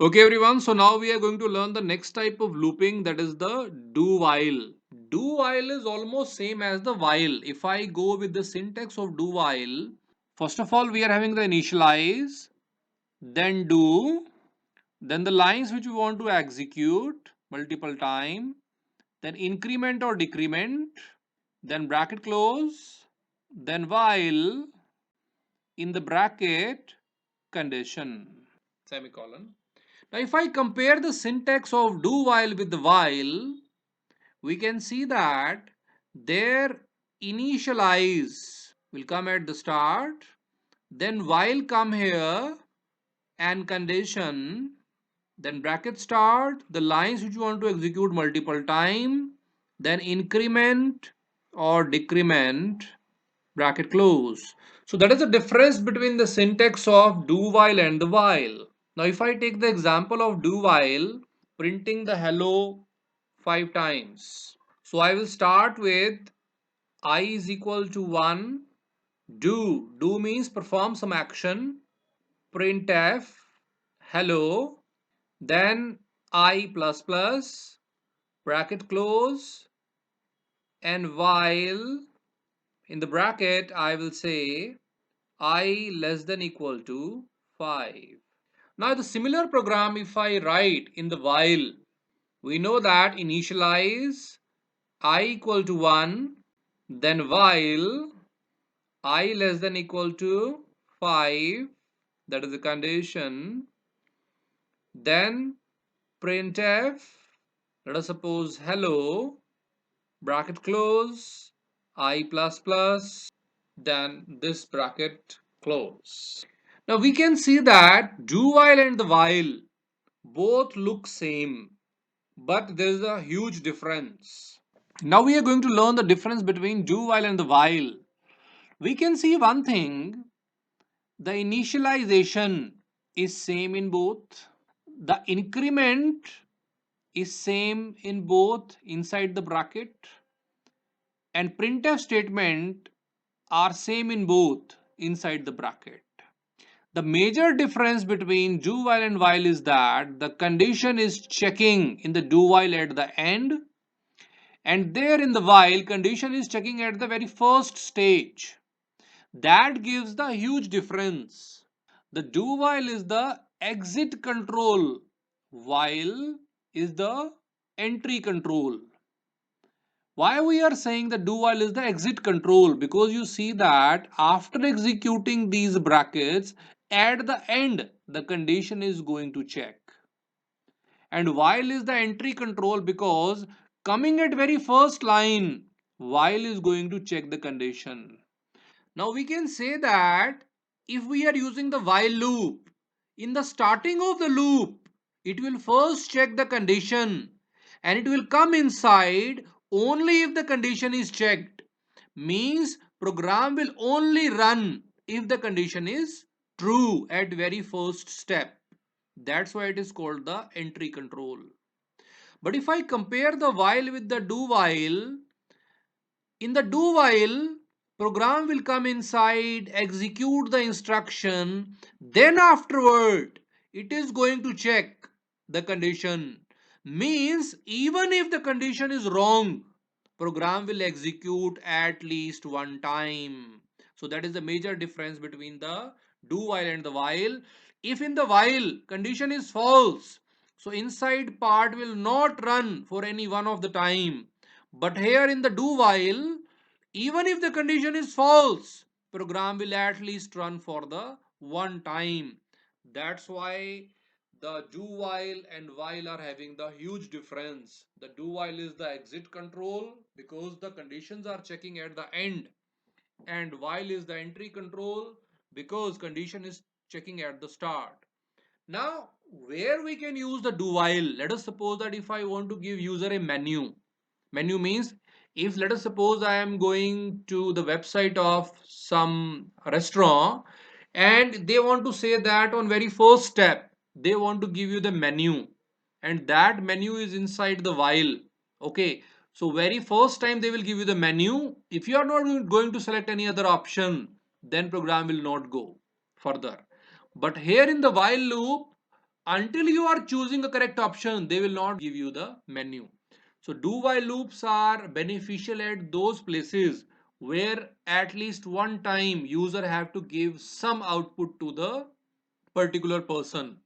Okay everyone, so now we are going to learn the next type of looping, that is the do while. Do while is almost same as the while. If I go with the syntax of do while, first of all we are having the initialize, then do, then the lines which we want to execute multiple time, then increment or decrement, then bracket close, then while in the bracket condition semicolon. Now, if I compare the syntax of do while with the while, we can see that their initialize will come at the start, then while come here and condition, then bracket start, the lines which you want to execute multiple time, then increment or decrement, bracket close. So that is the difference between the syntax of do while and the while. Now if I take the example of do while, printing the hello 5 times. So I will start with I is equal to 1. Do means perform some action. Printf hello, then I plus plus, bracket close, and while in the bracket I will say I less than equal to 5. Now the similar program if I write in the while, we know that initialize I equal to 1, then while I less than equal to 5, that is the condition, then printf, let us suppose hello, bracket close, I plus plus, then this bracket close. Now we can see that do while and the while both look same, but there is a huge difference. Now we are going to learn the difference between do while and the while. We can see one thing, the initialization is same in both. The increment is same in both inside the bracket, and printf statement are same in both inside the bracket. The major difference between do while and while is that the condition is checking in the do while at the end, and there in the while condition is checking at the very first stage. That gives the huge difference. The do while is the exit control, while is the entry control. Why we are saying the do while is the exit control? Because you see that after executing these brackets, at the end the condition is going to check. And while is the entry control, because coming at very first line, while is going to check the condition. Now we can say that if we are using the while loop, in the starting of the loop, it will first check the condition and it will come inside only if the condition is checked. Means program will only run if the condition is true at very first step. That's why it is called the entry control. But if I compare the while with the do while, in the do while, program will come inside, execute the instruction, then afterward it is going to check the condition. Means even if the condition is wrong, program will execute at least one time. So that is the major difference between the do while and the while. If in the while condition is false, so inside part will not run for any one of the time. But here in the do while, even if the condition is false, program will at least run for the one time. That's why the do while and while are having the huge difference. The do while is the exit control because the conditions are checking at the end, and while is the entry control because condition is checking at the start. Now, where we can use the do while, let us suppose that if I want to give user a menu means, if let us suppose I am going to the website of some restaurant and they want to say that on very first step they want to give you the menu, and that menu is inside the while. Okay, so very first time they will give you the menu. If you are not going to select any other option, then program will not go further. But here in the while loop, until you are choosing a correct option, they will not give you the menu. So do while loops are beneficial at those places where at least one time user have to give some output to the particular person.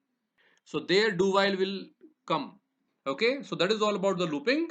So there do while will come. Okay, so that is all about the looping.